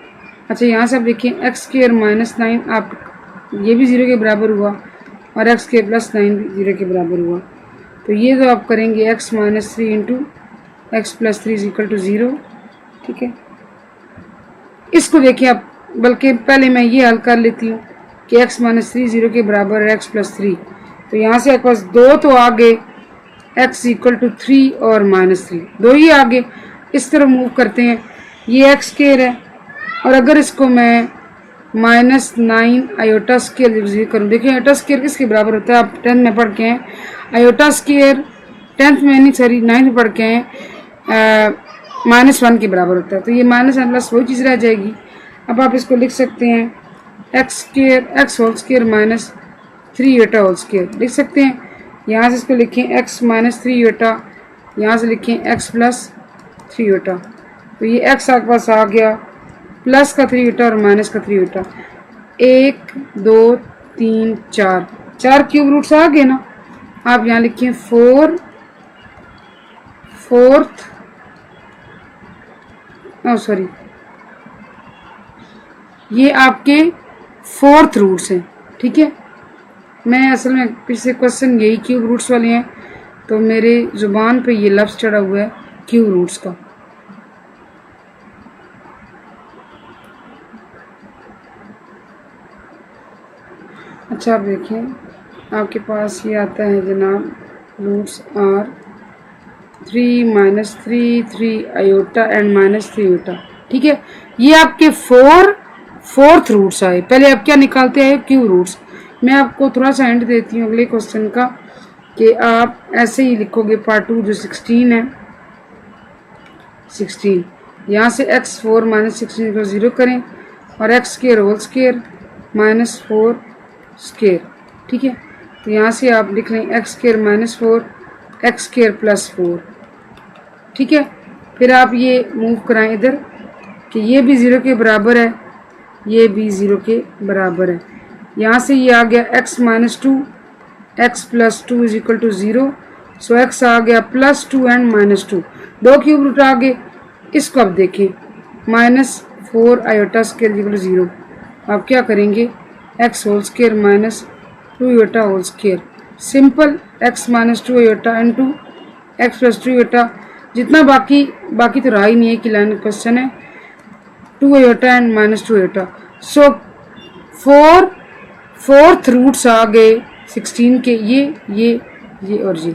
अच्छा, यहाँ से आप देखिए x स्क्वायर माइनस 9, आप ये भी 0 के बराबर हुआ और x स्क्वायर प्लस 9 भी 0 के बराबर हुआ। तो ये तो आप करेंगे x minus 3 into x plus 3 is equal to 0, ठीक है। इसको देखिए आप, बल्कि पहले मैं ये हल कर लेती हूँ कि x माइनस 3 0 के बराबर है x प्लस 3। तो यहाँ से आपके पास 2 तो आगे x इक्वल टू 3 और माइनस 3, 2 ही आगे। इस तरह मूव करते हैं, ये x स्क्वायर है और अगर इसको मैं माइनस 9 आयोटा स्क्वायर करूँ, देखिए आयोटा स्क्वायर किसके बराबर होता है, आप 10th में पढ़ के हैं। आयोटा स्क्वायर 10th में नहीं, सॉरी 9th में पढ़ के हैं, -1 के बराबर होता है। तो ये -1 प्लस वही चीज़ रह जाएगी। अब आप इसको लिख सकते हैं x square, x whole square minus 3 iota whole square लिख सकते हैं। यहाँ से इसको लिखें x माइनस 3 आयोटा, यहाँ से लिखें x प्लस 3 आयोटा। तो ये x आपके पास आ गया, प्लस का 3 आयोटा और माइनस का 3 आयोटा। 1 2 3 4, 4 क्यूब रूट्स आ गए ना। आप यहाँ लिखें 4 4th, सॉरी ये आपके 4th रूट्स हैं, ठीक है। मैं असल में पिछले क्वेश्चन यही क्यूब रूट्स वाले हैं, तो मेरे ज़ुबान पे ये लफ्ज़ चढ़ा हुआ है क्यूब रूट्स का। अच्छा, आप देखें आपके पास ये आता है जनाब, roots are 3 minus 3 3 iota and minus 3 iota, ठीक है। ये आपके 4th रूट्स आए। पहले आप क्या निकालते हैं, क्यूब रूट्स। मैं आपको थोड़ा सा हिंट देती हूँ अगले क्वेश्चन का, कि आप ऐसे ही लिखोगे पार्ट 2 जो 16 है, 16 यहाँ से x 4 माइनस 16 को 0 करें और x square whole square minus 4 square, ठीक है। तो यहाँ से आप लिख रहे हैं x square minus 4 x square plus 4, ठीक है। फिर आप ये मूव कराएं इधर कि ये भी 0 के बराबर है, ये भी 0 के बराबर है। यहाँ से ये आ गया x minus 2 x plus 2 is equal to 0। So x आ गया plus 2 and minus 2, 2 cube root आ गए। इसको आप देखें -4 आयोटा स्क्वायर इक्वल टू 0। आप क्या करेंगे, x whole square minus 2 iota whole square, simple x minus 2 iota into x plus 2 iota. जितना बाकी तो रहा ही नहीं है कि लाइन क्वेश्चन है, 2 iota and minus 2 iota. So 4th roots आ गए 16 के, ये और ये।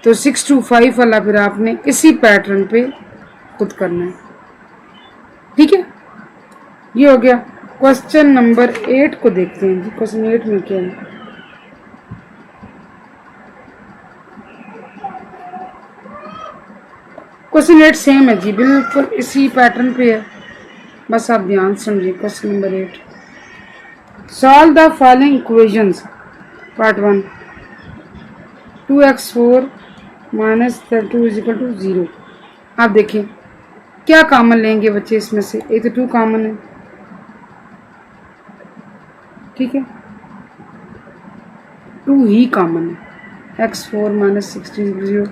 तो 6 to 5 वाला फिर आपने इसी पैटर्न पे खुद करना है, ठीक है। ये हो गया। क्वेश्चन नंबर 8 को देखते हैं जी। क्वेश्चन 8 में क्या है, क्वेश्चन 8 सेम है जी, बिल्कुल इसी पैटर्न पे है, बस आप ध्यान समझिए। Question number 8, solve the following equations. Part 1, 2x4 minus 2 is equal to 0। आप देखें क्या कॉमन लेंगे बच्चे इसमें से, एक तो 2 कॉमन है, ठीक है, 2 ही कॉमन है। x4 माइनस 16 0,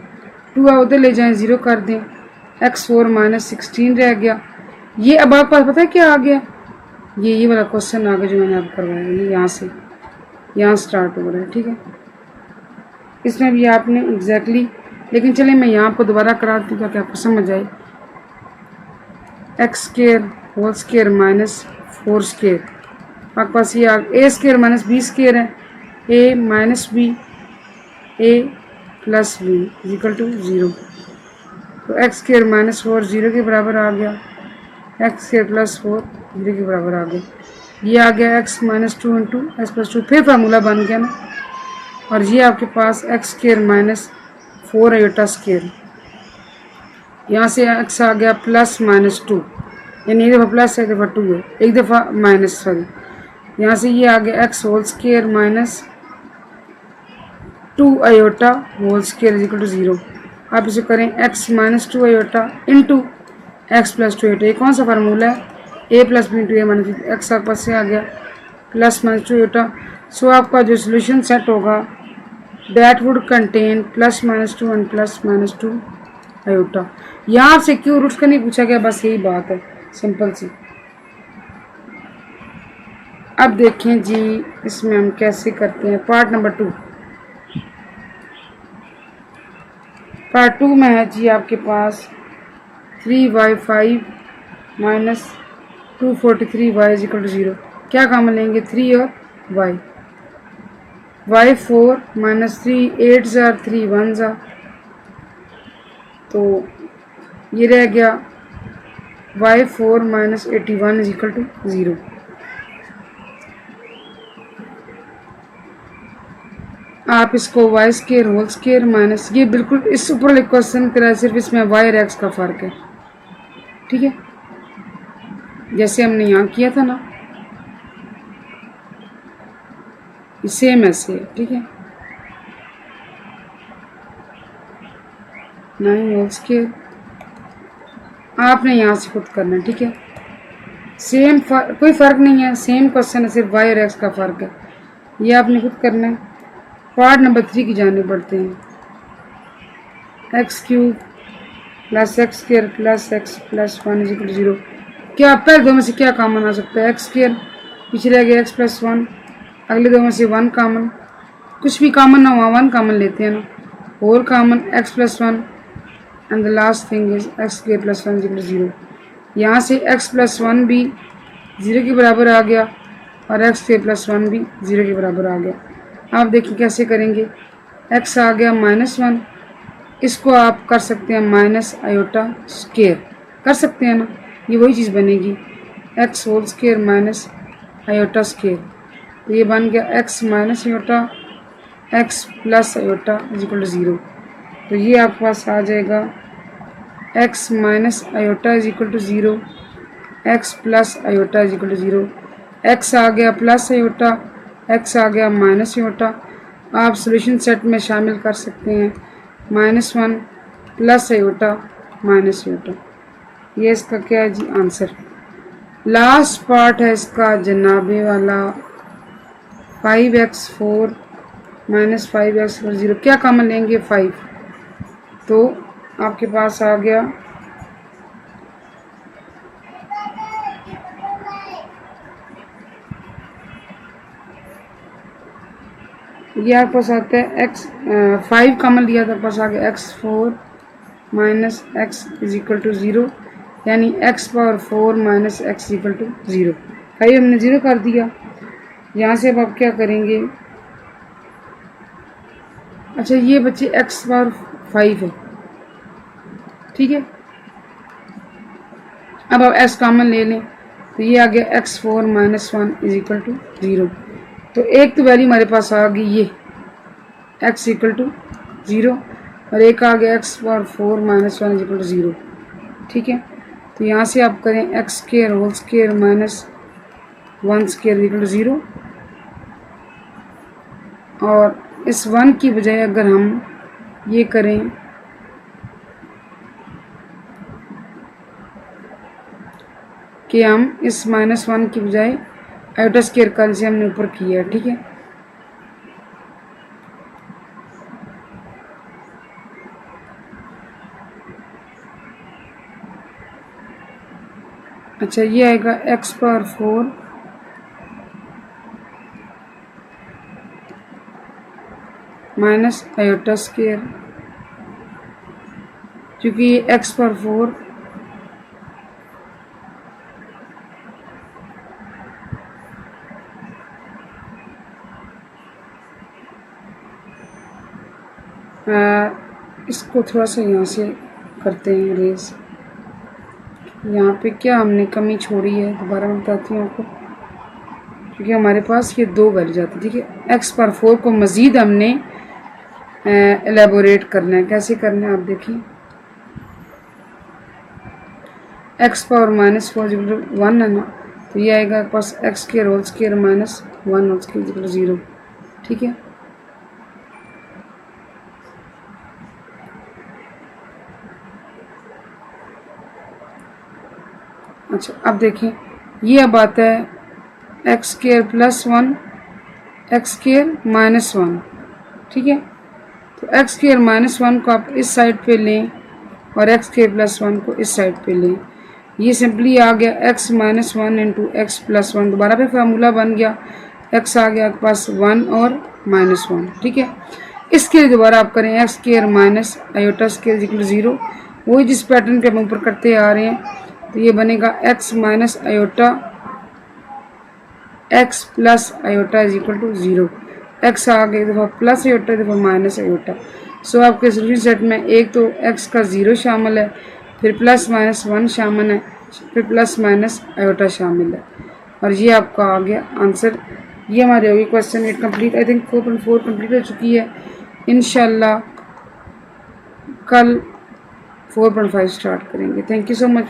2 आप उधर ले जाएं, 0 कर दें, x4 माइनस 16 रह गया। ये अब आपके पास पता है क्या आ गया, ये वाला क्वेश्चन आ गया जो मैंने आपको करवाया, ये यहाँ से यहाँ स्टार्ट हो रहा है, ठीक है। इसमें भी आपने एग्जैक्टली लेकिन चले मैं यहाँ आपको दोबारा कराती हूँ ताकि आपको समझ आए। X square whole square minus 4 square, आपके पास ये a square minus b square है, a minus b a plus b equal to 0। तो एक्स स्केयर माइनस 4 0 के बराबर आ गया, एक्स स्केयर प्लस 4 0 के बराबर आ गया। ये आ गया x minus 2 into x plus 2, फिर फार्मूला बन गया ना। और ये आपके पास x square minus 4 iota square, यहाँ से एक्स आ गया प्लस माइनस 2, यानी एक दफ़ा प्लस है एक दफ़ा 2 है, एक दफ़ा माइनस, सॉरी यहाँ से ये आ गया x whole square minus 2 iota whole square equal to 0। आप इसे करें x minus 2 iota into x plus 2 iota. ये कौन सा फार्मूला है, a plus b into a minus b, x आपके पास से आ गया प्लस माइनस 2 आयोटा। सो आपका जो सोल्यूशन सेट होगा that would contain plus minus 2 and plus minus 2 iota. यहाँ आपसे क्यों रूट्स का नहीं पूछा गया, बस यही बात है सिंपल सी। अब देखें जी इसमें हम कैसे करते हैं पार्ट नंबर 2। पार्ट 2 में है जी आपके पास 3y5 minus 243y equal to 0। क्या काम लेंगे, 3 और y, y4 minus 3 8 jar 3 1 jar, तो ये रह गया y4 minus 81 is equal to 0। आप इसको y square whole square minus, ये बिल्कुल इस ऊपर वाले क्वेश्चन की तरह सिर्फ इसमें वाई और एक्स का फर्क है, ठीक है, जैसे हमने यहाँ किया था ना, सेम ऐसे है, ठीक है। 9 होल स्केयर आपने यहाँ से खुद करना है, ठीक है, सेम कोई फ़र्क नहीं है, सेम क्वेश्चन है, सिर्फ वाई और एक्स का फ़र्क है, ये आपने खुद करना है। पार्ट नंबर 3 की जाने बढ़ते हैं। X cube plus x square plus x plus 1 is equal to 0। क्या पहले दो में से क्या कॉमन आ सकता है, एक्स स्केयर, पीछे रह गया एक्स प्लस 1, अगले दो में से 1 कॉमन, कुछ भी कॉमन ना हुआ 1 कॉमन लेते हैं ना, whole common x plus 1 and the last thing is x square plus 1 is equal to 0। यहाँ से एक्स प्लस 1 भी 0 के बराबर आ गया और एक्स स्केयर प्लस 1 भी 0 के बराबर आ गया। आप देखिए कैसे करेंगे, एक्स आ गया -1, इसको आप कर सकते हैं माइनस आयोटा स्केयर, कर सकते हैं ना, ये वही चीज़ बनेगी, x whole square minus iota square, तो ये बन गया x minus iota x plus iota is equal to 0। तो ये आपके पास आ जाएगा x minus iota is equal to 0, x plus iota is equal to 0। X आ गया प्लस आयोटा, एक्स आ गया माइनस आयोटा, आप सॉल्यूशन सेट में शामिल कर सकते हैं -1 प्लस आयोटा माइनस आयोटा। ये इसका क्या है जी आंसर। लास्ट पार्ट है इसका जनाबे वाला 5x4 माइनस 5x0, क्या कॉमन लेंगे 5, तो आपके पास आ गया ये आपके पास आता है एक्स 5 कॉमन लिया था, पास आ गया x4 minus x is equal to 0, यानी x power 4 minus x equal to 0। 5 हमने 0 कर दिया, यहाँ से अब आप क्या करेंगे, अच्छा ये बच्चे x पावर 5 है, ठीक है, अब आप x कॉमन ले लें, तो ये आ गया x4 minus 1 is equal to 0। तो एक तो वैल्यू हमारे पास आ गई ये x इक्वल टू 0 और एक आ गया x power 4 minus 1 is equal to 0, ठीक है। तो यहाँ से आप करें x square whole square minus 1 square equal to 0, और इस 1 की बजाय अगर हम ये करें कि हम इस -1 की बजाय आयोटा स्केयर का से हमने ऊपर किया है, ठीक है, अच्छा ये आएगा x power 4 minus iota square, क्योंकि ये x पर 4 इसको थोड़ा सा यहाँ से करते हैं रेज। यहाँ पे क्या हमने कमी छोड़ी है दोबारा मैं बताती हूँ आपको, क्योंकि हमारे पास ये 2 वैल्यू जाती है। ठीक है, x पर 4 को मज़ीद हमने एलेबोरेट करना है। कैसे करना है आप देखिए, x पावर माइनस 4 1 है ना, तो ये आएगा आपके पास x square whole square minus 1 whole square 0। ठीक है, अच्छा अब देखें, ये अब आता है x square plus 1 x square minus 1। ठीक है, तो एक्स स्क्वायर माइनस 1 को आप इस साइड पे लें और एक्स स्क्वायर प्लस 1 को इस साइड पे लें। ये सिंपली आ गया x minus 1 into x plus 1, दोबारा पे फार्मूला बन गया, एक्स आ गया आपके पास 1 और माइनस 1। ठीक है, इसके लिए दोबारा आप करें x square minus iota square equal 0, वही जिस पैटर्न के हम ऊपर करते आ रहे हैं। तो ये बनेगा x minus iota x plus iota is equal to 0। x आ गया दफ़ा प्लस आयोटा दफ़ा माइनस आयोटा। सो आपके सोल्यूशन सेट में एक तो x का 0 शामिल है, फिर प्लस माइनस 1 शामिल है, फिर प्लस माइनस आयोटा शामिल है, और ये आपका आ गया आंसर। ये हमारी होगी question 8 complete. I think 4.4 complete हो चुकी है। इंशाल्लाह कल 4.5 स्टार्ट करेंगे। Thank you so much.